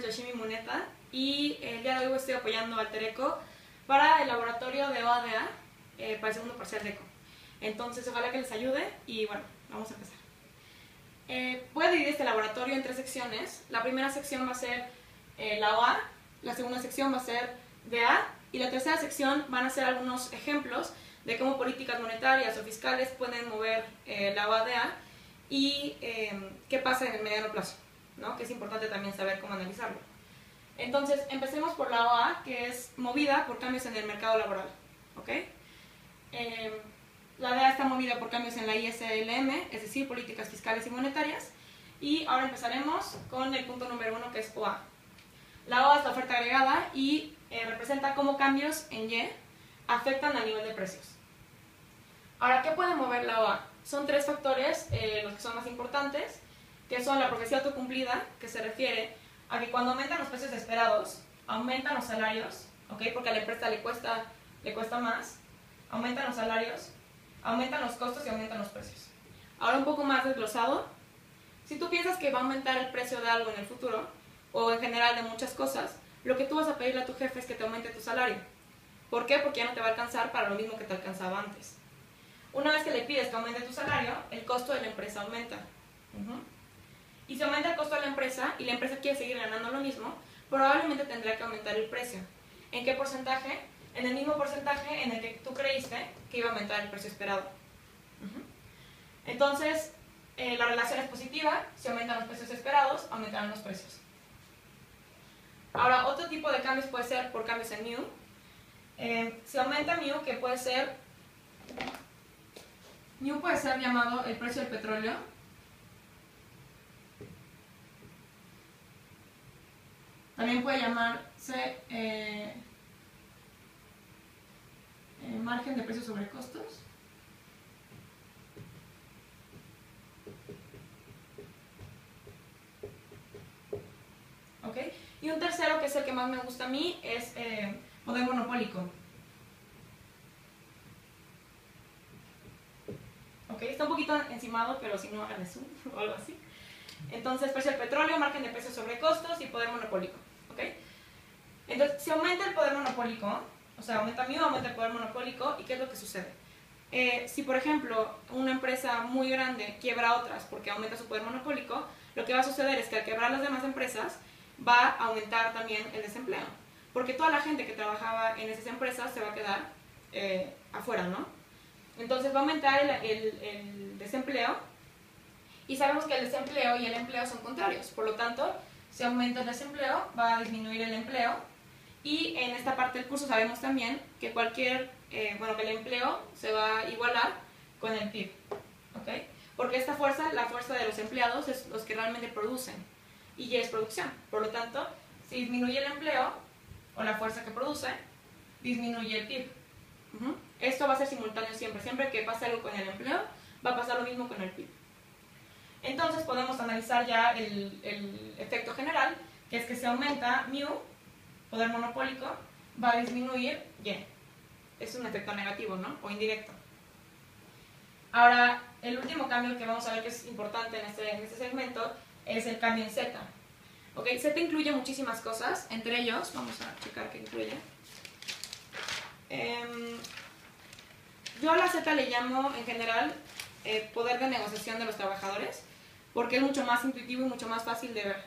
Yoshimi Muneta y el día de hoy estoy apoyando a Alter Eco para el laboratorio de OADA para el segundo parcial de ECO. Entonces ojalá que les ayude y bueno, vamos a empezar. Voy a dividir este laboratorio en 3 secciones. La primera sección va a ser la OA, la segunda sección va a ser DA y la tercera sección van a ser algunos ejemplos de cómo políticas monetarias o fiscales pueden mover la OADA y qué pasa en el mediano plazo, ¿no? Que es importante también saber cómo analizarlo. Entonces, empecemos por la OA, que es movida por cambios en el mercado laboral, ¿ok? La DA está movida por cambios en la ISLM, es decir, políticas fiscales y monetarias. Y ahora empezaremos con el punto número 1, que es OA. La OA es la oferta agregada y representa cómo cambios en Y afectan al nivel de precios. Ahora, ¿qué puede mover la OA? Son 3 factores los que son más importantes, que son la profecía autocumplida, que se refiere a que cuando aumentan los precios esperados, aumentan los salarios, ¿ok? Porque a la empresa le cuesta más, aumentan los salarios, aumentan los costos y aumentan los precios. Ahora un poco más desglosado, si tú piensas que va a aumentar el precio de algo en el futuro, o en general de muchas cosas, lo que tú vas a pedirle a tu jefe es que te aumente tu salario. ¿Por qué? Porque ya no te va a alcanzar para lo mismo que te alcanzaba antes. Una vez que le pides que aumente tu salario, el costo de la empresa aumenta. Y si aumenta el costo de la empresa y la empresa quiere seguir ganando lo mismo, probablemente tendrá que aumentar el precio. ¿En qué porcentaje? En el mismo porcentaje en el que tú creíste que iba a aumentar el precio esperado. Entonces, la relación es positiva. Si aumentan los precios esperados, aumentarán los precios. Ahora, otro tipo de cambios puede ser por cambios en mu. Si aumenta mu, que puede ser... mu puede ser llamado el precio del petróleo. También puede llamarse margen de precios sobre costos. ¿Ok? Y un tercero, que es el que más me gusta a mí, es poder monopólico. ¿Ok? Está un poquito encimado, pero si no, hagan zoom o algo así. Entonces, precio del petróleo, margen de precios sobre costos y poder monopólico. ¿Ok? Entonces, si aumenta el poder monopólico, o sea, aumenta mu, aumenta el poder monopólico, ¿y qué es lo que sucede? Si, por ejemplo, una empresa muy grande quiebra a otras porque aumenta su poder monopólico, lo que va a suceder es que al quebrar las demás empresas, va a aumentar también el desempleo. Porque toda la gente que trabajaba en esas empresas se va a quedar afuera, ¿no? Entonces va a aumentar el desempleo. Y sabemos que el desempleo y el empleo son contrarios. Por lo tanto, si aumenta el desempleo, va a disminuir el empleo. Y en esta parte del curso sabemos también que que el empleo se va a igualar con el PIB. ¿Ok? Porque esta fuerza, la fuerza de los empleados, es los que realmente producen. Y ya es producción. Por lo tanto, si disminuye el empleo, o la fuerza que produce, disminuye el PIB. Esto va a ser simultáneo siempre. Siempre que pase algo con el empleo, va a pasar lo mismo con el PIB. Entonces podemos analizar ya el efecto general, que es que si aumenta mu, poder monopólico, va a disminuir Y. Es un efecto negativo, ¿no? O indirecto. Ahora, el último cambio que vamos a ver que es importante en este segmento es el cambio en Z. ¿Ok? Z incluye muchísimas cosas, entre ellos, vamos a checar qué incluye. Yo a la Z le llamo, en general, poder de negociación de los trabajadores, porque es mucho más intuitivo y mucho más fácil de ver.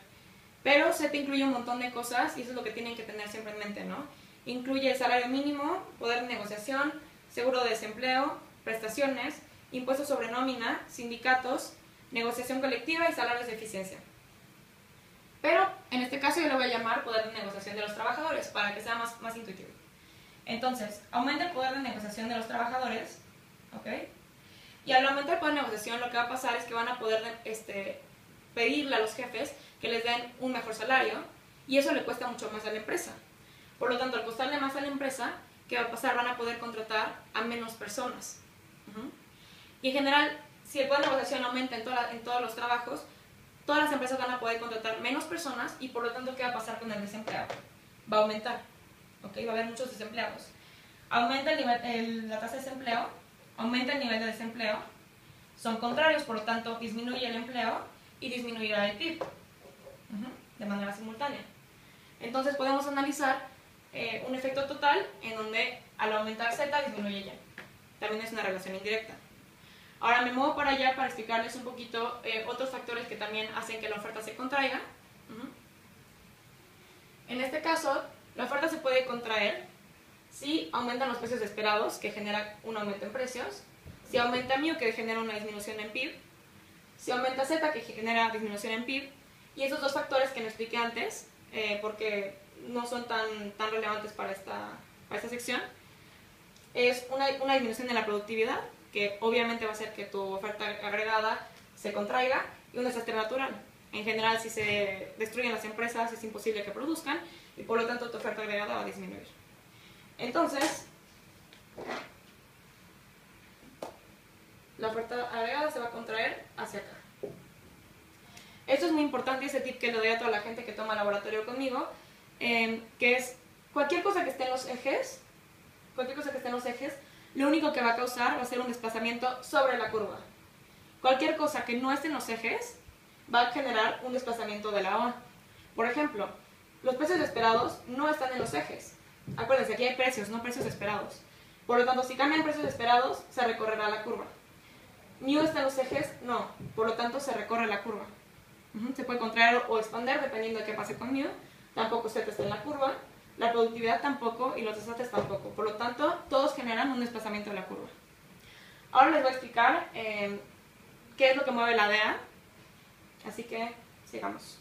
Pero Z incluye un montón de cosas y eso es lo que tienen que tener siempre en mente, ¿no? Incluye el salario mínimo, poder de negociación, seguro de desempleo, prestaciones, impuestos sobre nómina, sindicatos, negociación colectiva y salarios de eficiencia. Pero en este caso yo lo voy a llamar poder de negociación de los trabajadores para que sea más intuitivo. Entonces, aumenta el poder de negociación de los trabajadores, ¿ok? Y al aumentar el poder de negociación, lo que va a pasar es que van a poder pedirle a los jefes que les den un mejor salario, y eso le cuesta mucho más a la empresa. Por lo tanto, al costarle más a la empresa, ¿qué va a pasar? Van a poder contratar a menos personas. Y en general, si el poder de negociación aumenta en todos los trabajos, todas las empresas van a poder contratar menos personas, y por lo tanto, ¿qué va a pasar con el desempleo? Va a aumentar. ¿Okay? Va a haber muchos desempleados. Aumenta la tasa de desempleo, aumenta el nivel de desempleo, son contrarios, por lo tanto disminuye el empleo y disminuirá el PIB de manera simultánea. Entonces podemos analizar un efecto total en donde al aumentar Z disminuye Y. También es una relación indirecta. Ahora me muevo para allá para explicarles un poquito otros factores que también hacen que la oferta se contraiga. En este caso, la oferta se puede contraer si aumentan los precios esperados, que genera un aumento en precios, si aumenta μ, que genera una disminución en PIB, si aumenta Z, que genera disminución en PIB, y esos dos factores que no expliqué antes, porque no son tan relevantes para esta sección, es una disminución en la productividad, que obviamente va a hacer que tu oferta agregada se contraiga, y un desastre natural. En general, si se destruyen las empresas, es imposible que produzcan, y por lo tanto tu oferta agregada va a disminuir. Entonces, la oferta agregada se va a contraer hacia acá. Esto es muy importante, ese tip que le doy a toda la gente que toma laboratorio conmigo, que es cualquier cosa que esté en los ejes, lo único que va a causar va a ser un desplazamiento sobre la curva. Cualquier cosa que no esté en los ejes va a generar un desplazamiento de la OA. Por ejemplo, los precios esperados no están en los ejes. Acuérdense, aquí hay precios, no precios esperados. Por lo tanto, si cambian precios esperados, se recorrerá la curva. μ está en los ejes, no. Por lo tanto, se recorre la curva. Se puede contraer o expander dependiendo de qué pase con μ. Tampoco Z está en la curva. La productividad tampoco y los desastres tampoco. Por lo tanto, todos generan un desplazamiento de la curva. Ahora les voy a explicar qué es lo que mueve la DA. Así que sigamos.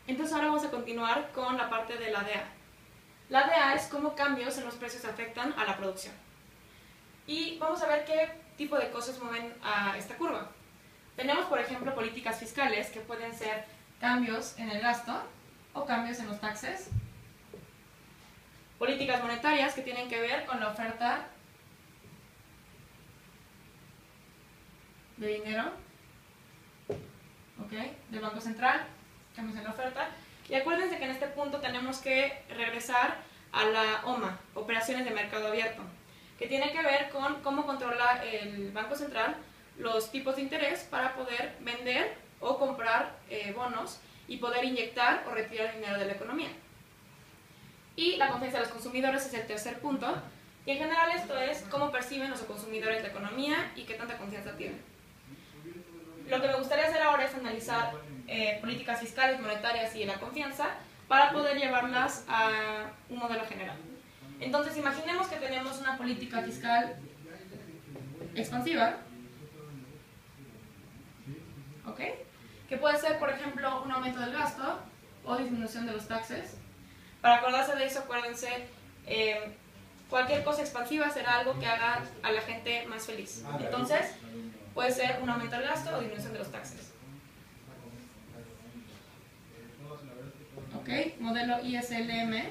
Entonces ahora vamos a continuar con la parte de la DA. La DA es cómo cambios en los precios afectan a la producción. Y vamos a ver qué tipo de cosas mueven a esta curva. Tenemos, por ejemplo, políticas fiscales que pueden ser cambios en el gasto o cambios en los taxes. Políticas monetarias que tienen que ver con la oferta de dinero, del Banco Central, cambios en la oferta. Y acuérdense que en este punto tenemos que regresar a la OMA, operaciones de mercado abierto, que tiene que ver con cómo controla el Banco Central los tipos de interés para poder vender o comprar bonos y poder inyectar o retirar dinero de la economía. Y la confianza de los consumidores es el tercer punto, y en general esto es cómo perciben los consumidores la economía y qué tanta confianza tienen. Lo que me gustaría hacer ahora es analizar políticas fiscales, monetarias y de la confianza para poder llevarlas a un modelo general. Entonces, imaginemos que tenemos una política fiscal expansiva, que puede ser, por ejemplo, un aumento del gasto o disminución de los taxes. Para acordarse de eso, acuérdense, cualquier cosa expansiva será algo que haga a la gente más feliz. Entonces, puede ser un aumento del gasto o disminución de los taxes. Modelo ISLM.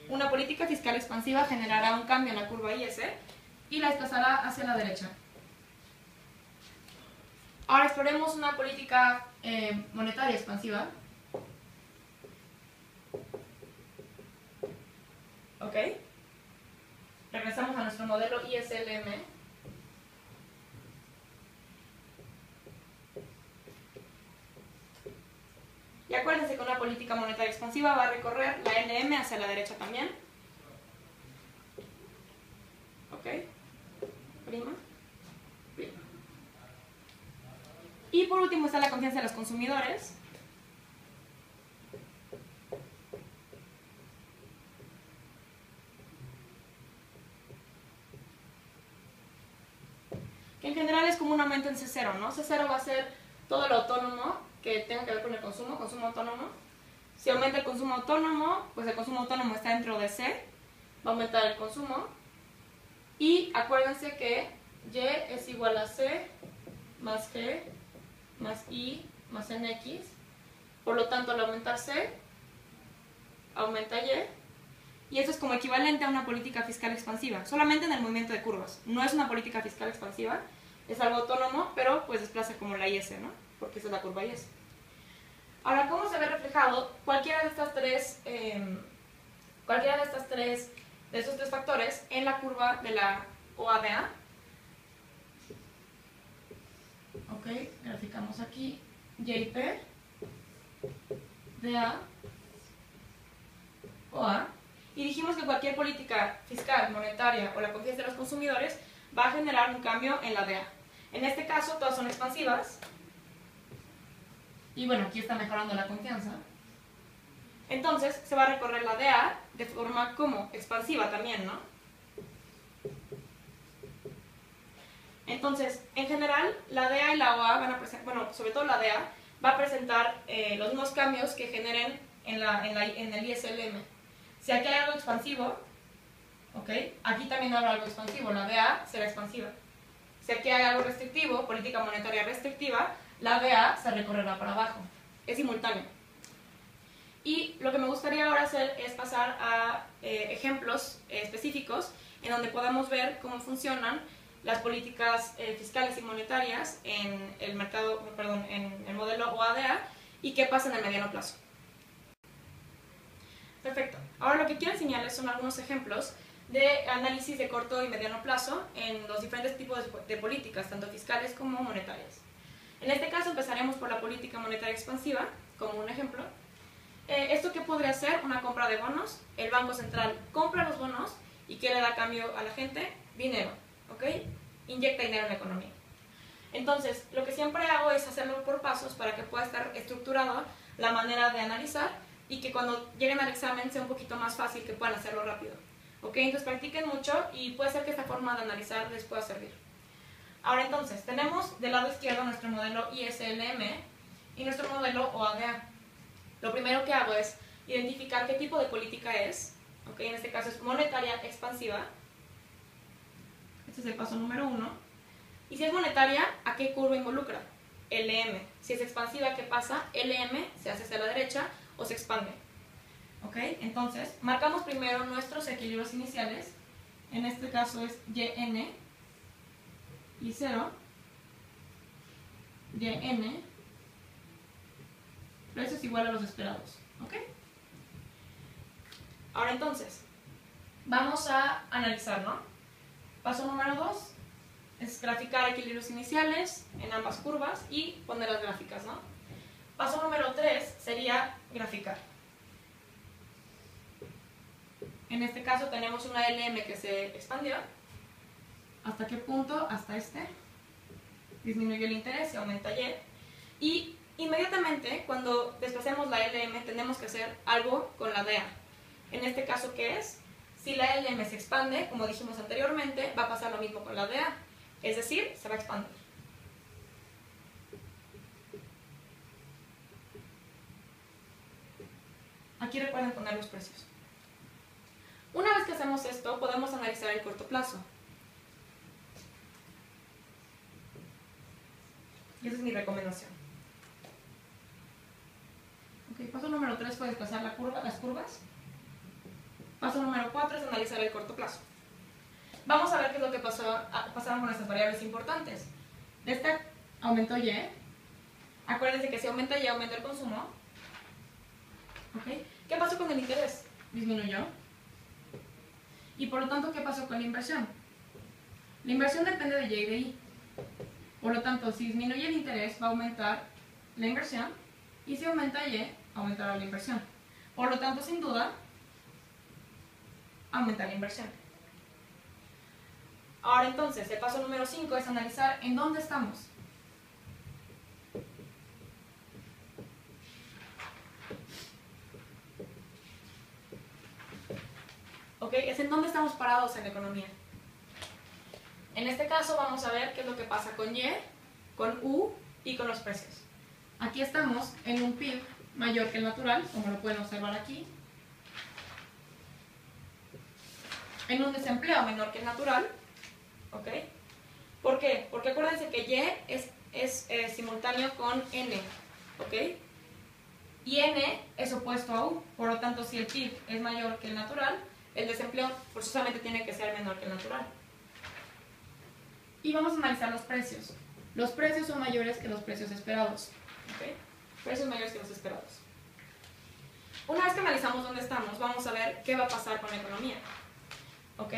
Una política fiscal expansiva generará un cambio en la curva IS y la desplazará hacia la derecha. Ahora exploremos una política monetaria expansiva. Regresamos a nuestro modelo ISLM. Y acuérdense que una política monetaria expansiva va a recorrer la LM hacia la derecha también. Prima. Y por último está la confianza de los consumidores. Que en general es como un aumento en C0, ¿no? C0 va a ser todo lo autónomo que tenga que ver con el consumo autónomo. Si aumenta el consumo autónomo, pues el consumo autónomo está dentro de C, va a aumentar el consumo. Y acuérdense que Y es igual a C más G más I más NX. Por lo tanto, al aumentar C, aumenta Y. Y eso es como equivalente a una política fiscal expansiva, solamente en el movimiento de curvas. No es una política fiscal expansiva, es algo autónomo, pero pues desplaza como la IS, ¿no? Porque esa es la curva IS. Ahora, ¿cómo se ve reflejado cualquiera de estos tres factores en la curva de la OADA? Graficamos aquí YP DA o A, y dijimos que cualquier política fiscal, monetaria o la confianza de los consumidores va a generar un cambio en la DA. En este caso todas son expansivas, y bueno, aquí está mejorando la confianza. Entonces se va a recorrer la DA de forma como expansiva también, ¿no? Entonces, en general, la DA y la OA van a presentar, bueno, sobre todo la DA, va a presentar los mismos cambios que generen en el ISLM. Si aquí hay algo expansivo, ¿ok? Aquí también habrá algo expansivo, la DA será expansiva. Si aquí hay algo restrictivo, política monetaria restrictiva, la DA se recorrerá para abajo. Es simultáneo. Y lo que me gustaría ahora hacer es pasar a ejemplos específicos en donde podamos ver cómo funcionan las políticas fiscales y monetarias en el mercado, perdón, en el modelo OADA y qué pasa en el mediano plazo. Perfecto. Ahora lo que quiero enseñarles son algunos ejemplos de análisis de corto y mediano plazo en los diferentes tipos de políticas, tanto fiscales como monetarias. En este caso empezaremos por la política monetaria expansiva, como un ejemplo. ¿Esto qué podría ser? Una compra de bonos. El Banco Central compra los bonos y ¿qué le da a cambio a la gente? Dinero, ¿ok? Inyecta dinero en la economía. Entonces, lo que siempre hago es hacerlo por pasos para que pueda estar estructurada la manera de analizar y que cuando lleguen al examen sea un poquito más fácil que puedan hacerlo rápido. ¿Ok? Entonces practiquen mucho y puede ser que esta forma de analizar les pueda servir. Ahora entonces, tenemos del lado izquierdo nuestro modelo ISLM y nuestro modelo OADA. Lo primero que hago es identificar qué tipo de política es. ¿Ok? En este caso es monetaria expansiva. Este es el paso número 1. Y si es monetaria, ¿a qué curva involucra? LM. Si es expansiva, ¿qué pasa? LM se hace hacia la derecha o se expande. ¿Ok? Entonces, marcamos primero nuestros equilibrios iniciales. En este caso es YN y 0. YN. Precios igual a los esperados. ¿Ok? Ahora entonces, vamos a analizar, ¿no? Paso número 2 es graficar equilibrios iniciales en ambas curvas y poner las gráficas, ¿no? Paso número 3 sería graficar. En este caso tenemos una LM que se expandió. ¿Hasta qué punto? Hasta este. Disminuye el interés, se aumenta Y. Y inmediatamente, cuando desplacemos la LM, tenemos que hacer algo con la DA. En este caso, ¿qué es? Si la LM se expande, como dijimos anteriormente, va a pasar lo mismo con la DA. Es decir, se va a expandir. Aquí recuerden poner los precios. Una vez que hacemos esto, podemos analizar el corto plazo. Y esa es mi recomendación. Ok, paso número 3 fue desplazar las curvas. Paso número 4 es analizar el corto plazo. Vamos a ver qué es lo que pasaron con estas variables importantes. De este aumentó Y. Acuérdense que si aumenta Y, aumenta el consumo. ¿Ok? ¿Qué pasó con el interés? Disminuyó. Y por lo tanto, ¿qué pasó con la inversión? La inversión depende de Y y de I. Por lo tanto, si disminuye el interés, va a aumentar la inversión. Y si aumenta Y, aumentará la inversión. Por lo tanto, sin duda, aumenta la inversión. Ahora entonces, el paso número 5 es analizar en dónde estamos. ¿Ok? Es en dónde estamos parados en la economía. En este caso vamos a ver qué es lo que pasa con Y, con U y con los precios. Aquí estamos en un PIB mayor que el natural, como lo pueden observar aquí. En un desempleo menor que el natural. ¿Ok? ¿Por qué? Porque acuérdense que Y es simultáneo con N. ¿Ok? Y N es opuesto a U. Por lo tanto, si el PIB es mayor que el natural, el desempleo forzosamente tiene que ser menor que el natural. Y vamos a analizar los precios. Los precios son mayores que los precios esperados. ¿Ok? Precios mayores que los esperados. Una vez que analizamos dónde estamos, vamos a ver qué va a pasar con la economía. ¿Ok?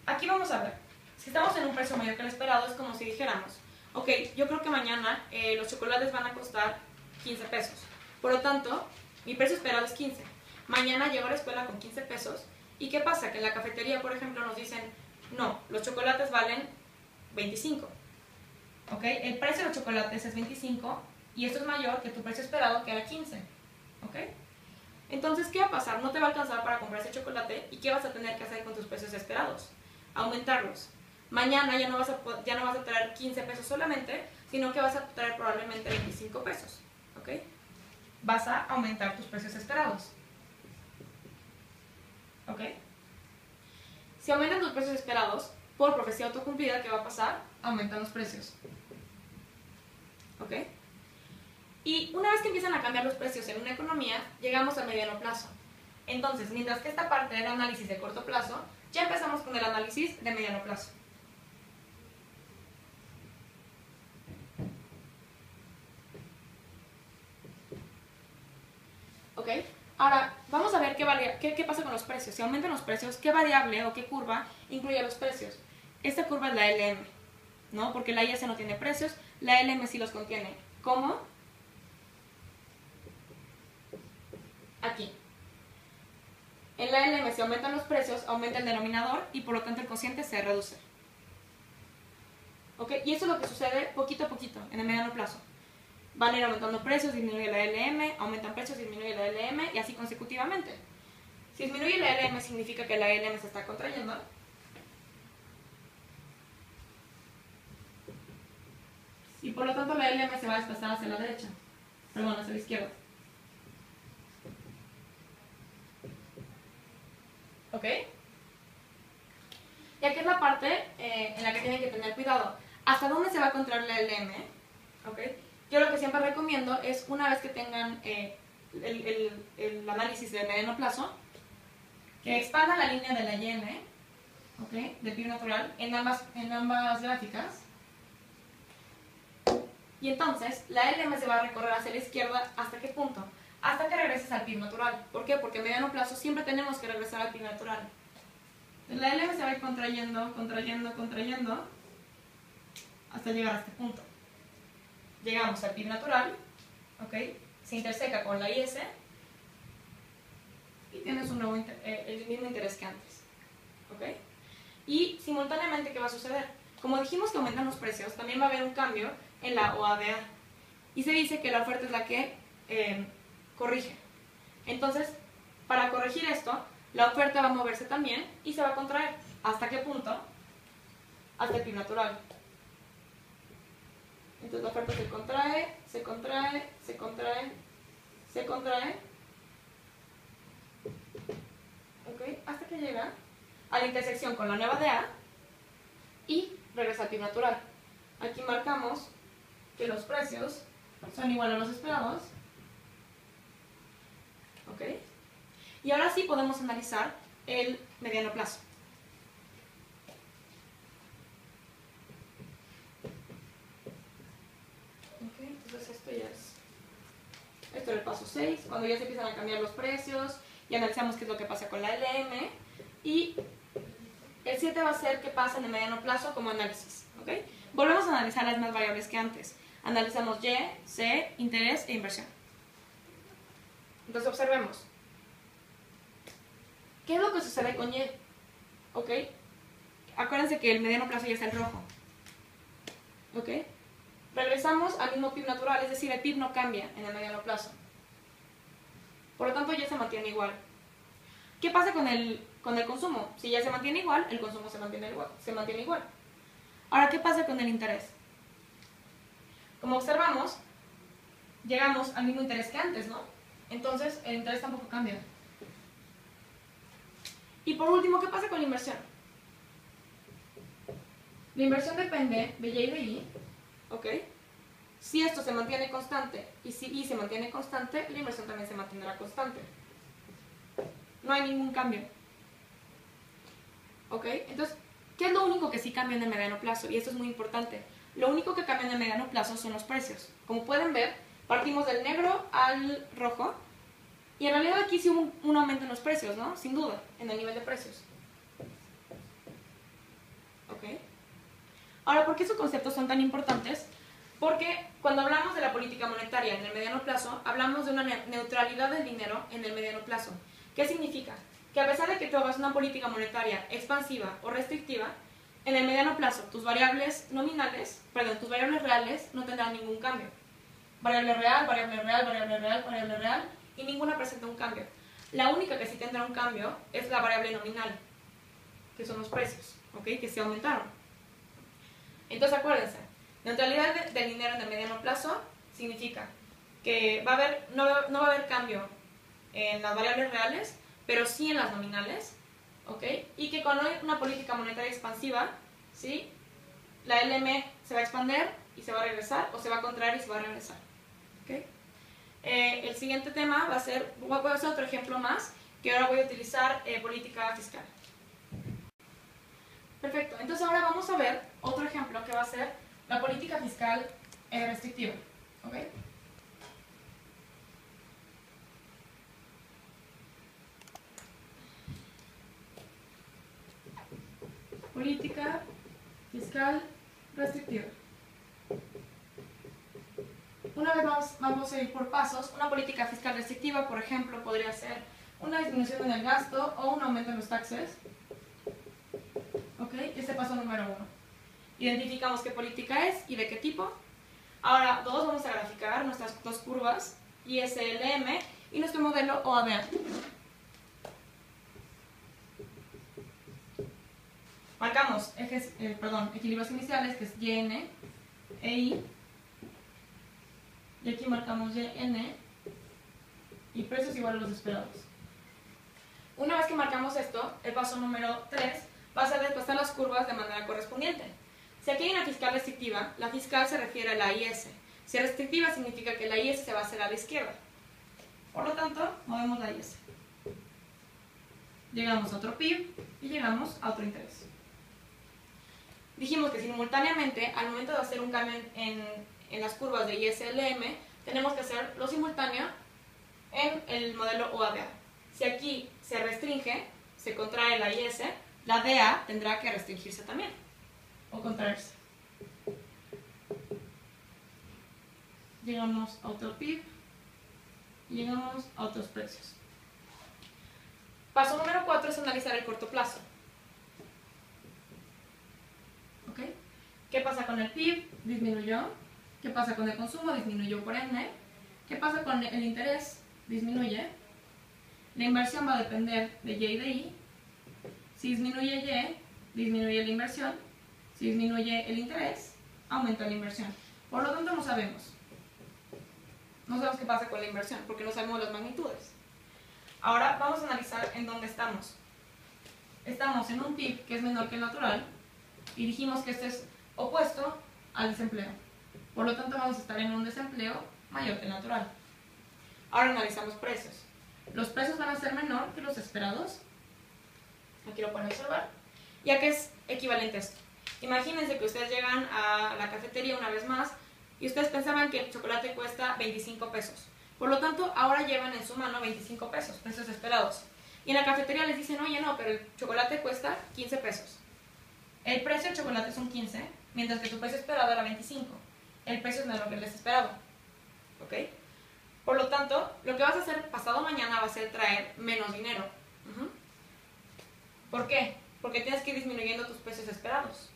Aquí vamos a ver. Si estamos en un precio mayor que el esperado, es como si dijéramos, ok, yo creo que mañana los chocolates van a costar 15 pesos. Por lo tanto, Mi precio esperado es 15. Mañana llego a la escuela con 15 pesos. ¿Y qué pasa? Que en la cafetería, por ejemplo, nos dicen, no, los chocolates valen 25. ¿Ok? El precio de los chocolates es 25 y esto es mayor que tu precio esperado, que era 15. ¿Ok? Entonces, ¿qué va a pasar? No te va a alcanzar para comprar ese chocolate y ¿qué vas a tener que hacer con tus precios esperados? Aumentarlos. Mañana ya no vas a traer 15 pesos solamente, sino que vas a traer probablemente 25 pesos. ¿Ok? Vas a aumentar tus precios esperados. ¿Ok? Si aumentan tus precios esperados, por profecía autocumplida, ¿qué va a pasar? Aumentan los precios. ¿Ok? Y una vez que empiezan a cambiar los precios en una economía, llegamos al mediano plazo. Entonces, mientras que esta parte era análisis de corto plazo, ya empezamos con el análisis de mediano plazo. ¿Ok? Ahora, vamos a ver qué pasa con los precios. Si aumentan los precios, ¿qué variable o qué curva incluye los precios? Esta curva es la LM, ¿no? Porque la IS no tiene precios, la LM sí los contiene. ¿Cómo? Aquí. En la LM, si aumentan los precios, aumenta el denominador y por lo tanto el cociente se reduce. ¿Ok? Y eso es lo que sucede poquito a poquito, en el mediano plazo. Van a ir aumentando precios, disminuye la LM, aumentan precios, disminuye la LM y así consecutivamente. Si disminuye la LM significa que la LM se está contrayendo. Y por lo tanto la LM se va a desplazar hacia la derecha. Perdón, hacia la izquierda. ¿Ok? Y aquí es la parte en la que tienen que tener cuidado. ¿Hasta dónde se va a contraer la LM? ¿Ok? Yo lo que siempre recomiendo es, una vez que tengan el análisis de mediano plazo, que expandan la línea de la YM, ¿ok?, de PIB natural, en ambas gráficas. Y entonces, la LM se va a recorrer hacia la izquierda, ¿hasta qué punto? Hasta que regreses al PIB natural. ¿Por qué? Porque a mediano plazo siempre tenemos que regresar al PIB natural. La LM se va a ir contrayendo, contrayendo, contrayendo, hasta llegar a este punto. Llegamos al PIB natural, ¿ok? Se interseca con la IS y tienes el mismo interés que antes, ¿ok? Y simultáneamente, ¿qué va a suceder? Como dijimos que aumentan los precios, también va a haber un cambio en la OADA. Y se dice que la oferta es la que corrige. Entonces, para corregir esto, la oferta va a moverse también y se va a contraer. ¿Hasta qué punto? Hasta el PIB natural. Entonces la oferta se contrae, se contrae, se contrae, se contrae. ¿Ok? Hasta que llega a la intersección con la nueva DA y regresa al PIB natural. Aquí marcamos que los precios son iguales a los esperados. ¿Ok? Y ahora sí podemos analizar el mediano plazo. Entonces esto es el paso 6, cuando ya se empiezan a cambiar los precios y analizamos qué es lo que pasa con la LM. Y el 7 va a ser qué pasa en el mediano plazo como análisis. ¿Okay? Volvemos a analizar las mismas variables que antes. Analizamos Y, C, interés e inversión. Entonces observemos. ¿Qué es lo que sucede con Y? ¿Ok? Acuérdense que el mediano plazo ya está en rojo. ¿Ok? Regresamos al mismo PIB natural, es decir, el PIB no cambia en el mediano plazo. Por lo tanto, ya se mantiene igual. ¿Qué pasa con el consumo? Si ya se mantiene igual, el consumo se mantiene igual. Ahora, ¿qué pasa con el interés? Como observamos, llegamos al mismo interés que antes, ¿no? Entonces, el interés tampoco cambia. Y por último, ¿qué pasa con la inversión? La inversión depende de Y y de I. ¿Ok? Si esto se mantiene constante y si I se mantiene constante, la inversión también se mantendrá constante. No hay ningún cambio. ¿Ok? Entonces, ¿qué es lo único que sí cambia en el mediano plazo? Y esto es muy importante. Lo único que cambia en el mediano plazo son los precios. Como pueden ver, partimos del negro al rojo. Y en realidad aquí sí hubo un aumento en los precios, ¿no? Sin duda, en el nivel de precios. ¿Ok? Ahora, ¿por qué esos conceptos son tan importantes? Porque cuando hablamos de la política monetaria en el mediano plazo, hablamos de una neutralidad del dinero en el mediano plazo. ¿Qué significa? Que a pesar de que tú hagas una política monetaria expansiva o restrictiva, en el mediano plazo tus variables reales no tendrán ningún cambio. Variable real, variable real, variable real, variable real, y ninguna presenta un cambio. La única que sí tendrá un cambio es la variable nominal, que son los precios, ¿ok? Que se aumentaron. Entonces acuérdense, neutralidad del dinero en el mediano plazo significa que no va a haber cambio en las variables reales, pero sí en las nominales, ¿ok? Y que cuando hay una política monetaria expansiva, ¿sí? La LM se va a expandir y se va a regresar, o se va a contraer y se va a regresar, ¿ok? El siguiente tema voy a hacer otro ejemplo más, que ahora voy a utilizar política fiscal. Perfecto, entonces ahora vamos a ver otro ejemplo que va a ser la política fiscal restrictiva, ¿ok? Política fiscal restrictiva. Una vez vamos a ir por pasos. Una política fiscal restrictiva, por ejemplo, podría ser una disminución en el gasto o un aumento en los taxes. ¿Ok? Este paso número 1. Identificamos qué política es y de qué tipo. Ahora, vamos a graficar nuestras dos curvas, ISLM y nuestro modelo OADA. Marcamos equilibrios iniciales, que es YN, EI, y aquí marcamos YN, y precios igual a los esperados. Una vez que marcamos esto, el paso número 3 va a ser desplazar las curvas de manera correspondiente. Si aquí hay una fiscal restrictiva, la fiscal se refiere a la IS. Si es restrictiva, significa que la IS se va a hacer a la izquierda. Por lo tanto, movemos la IS. Llegamos a otro PIB y llegamos a otro interés. Dijimos que simultáneamente, al momento de hacer un cambio en las curvas de ISLM, tenemos que hacer lo simultáneo en el modelo OADA. Si aquí se restringe, se contrae la IS, la DA tendrá que restringirse también, o contraerse. Llegamos a otro PIB y llegamos a otros precios. Paso número 4 es analizar el corto plazo. ¿Ok? ¿Qué pasa con el PIB? Disminuyó. ¿Qué pasa con el consumo? Disminuyó por N. ¿Qué pasa con el interés? Disminuye. La inversión va a depender de Y y de I. Si disminuye Y, disminuye la inversión. Si disminuye el interés, aumenta la inversión. Por lo tanto, no sabemos. No sabemos qué pasa con la inversión, porque no sabemos las magnitudes. Ahora vamos a analizar en dónde estamos. Estamos en un PIB que es menor que el natural, y dijimos que este es opuesto al desempleo. Por lo tanto, vamos a estar en un desempleo mayor que el natural. Ahora analizamos precios. Los precios van a ser menor que los esperados. Aquí lo pueden observar. ¿Y a qué es equivalente esto? Imagínense que ustedes llegan a la cafetería una vez más y ustedes pensaban que el chocolate cuesta 25 pesos. Por lo tanto, ahora llevan en su mano 25 pesos, precios esperados. Y en la cafetería les dicen, oye, no, pero el chocolate cuesta 15 pesos. El precio del chocolate son 15, mientras que tu precio esperado era 25. El precio es menor que el desesperado. ¿Ok? Por lo tanto, lo que vas a hacer pasado mañana va a ser traer menos dinero. ¿Por qué? Porque tienes que ir disminuyendo tus precios esperados.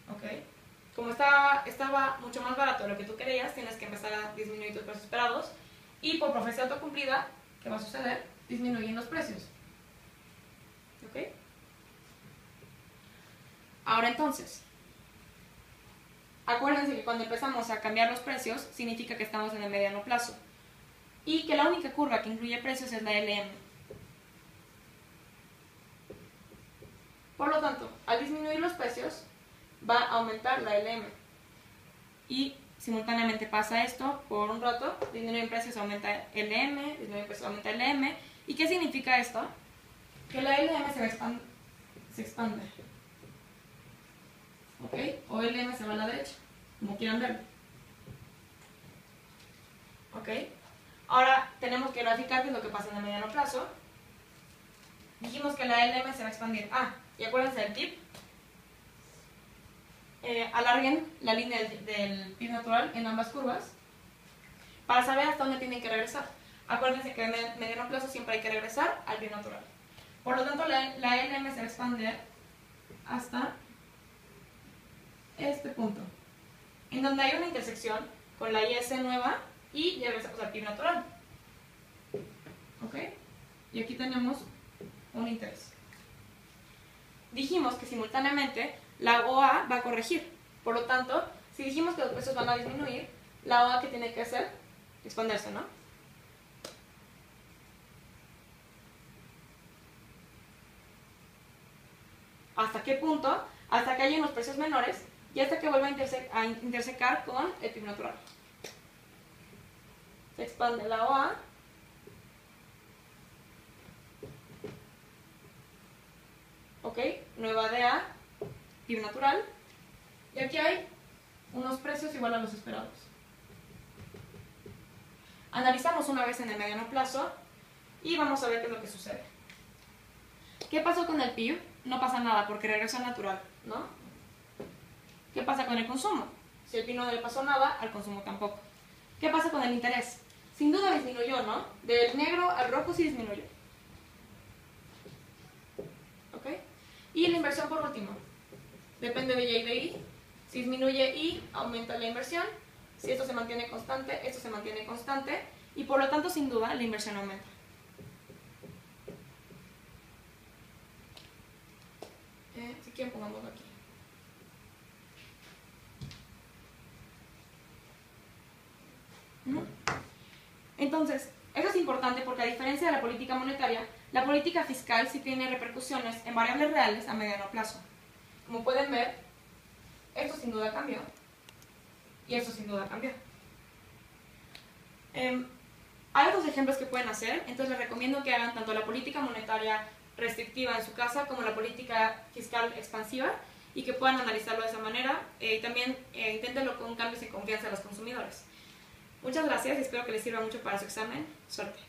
¿Ok? Como estaba mucho más barato de lo que tú querías, tienes que empezar a disminuir tus precios esperados. Y por profecía autocumplida, ¿qué va a suceder? Disminuyen los precios. ¿Ok? Ahora entonces, acuérdense que cuando empezamos a cambiar los precios, significa que estamos en el mediano plazo. Y que la única curva que incluye precios es la LM. Por lo tanto, al disminuir los precios, va a aumentar la LM. Y simultáneamente pasa esto por un rato, disminuyen precios, aumenta LM, disminuyen precios, aumenta LM. ¿Y qué significa esto? Que la LM se expande. ¿Ok? O LM se va a la derecha, como quieran verlo. ¿Ok? Ahora tenemos que graficar qué es lo que pasa en el mediano plazo. Dijimos que la LM se va a expandir. Y acuérdense del tip. alarguen la línea del PIB natural en ambas curvas para saber hasta dónde tienen que regresar. Acuérdense que en el mediano plazo siempre hay que regresar al PIB natural. Por lo tanto, la LM se va a expandir hasta este punto, en donde hay una intersección con la IS nueva y ya regresamos al PIB natural. ¿Ok? Y aquí tenemos un interés. Dijimos que simultáneamente la OA va a corregir. Por lo tanto, si dijimos que los precios van a disminuir, la OA, ¿qué tiene que hacer? Expandirse, ¿no? ¿Hasta qué punto? Hasta que haya unos precios menores y hasta que vuelva a intersecar con el PIB natural. Se expande la OA. Ok, nueva DA, PIB natural. Y aquí hay unos precios igual a los esperados. Analizamos una vez en el mediano plazo y vamos a ver qué es lo que sucede. ¿Qué pasó con el PIB? No pasa nada porque regresa al natural, ¿no? ¿Qué pasa con el consumo? Si el PIB no le pasó nada, al consumo tampoco. ¿Qué pasa con el interés? Sin duda disminuyó, ¿no? Del negro al rojo sí disminuyó. ¿Ok? Y la inversión por último. Depende de Y y de I. Si disminuye I, aumenta la inversión. Si esto se mantiene constante, esto se mantiene constante. Y por lo tanto, sin duda, la inversión aumenta. Si quieren, pongámoslo aquí. Entonces, eso es importante porque a diferencia de la política monetaria, la política fiscal sí tiene repercusiones en variables reales a mediano plazo. Como pueden ver, esto sin duda cambió y esto sin duda cambió. Hay otros ejemplos que pueden hacer, entonces les recomiendo que hagan tanto la política monetaria restrictiva en su casa como la política fiscal expansiva y que puedan analizarlo de esa manera y también inténtenlo con cambios en confianza de los consumidores. Muchas gracias y espero que les sirva mucho para su examen. Suerte.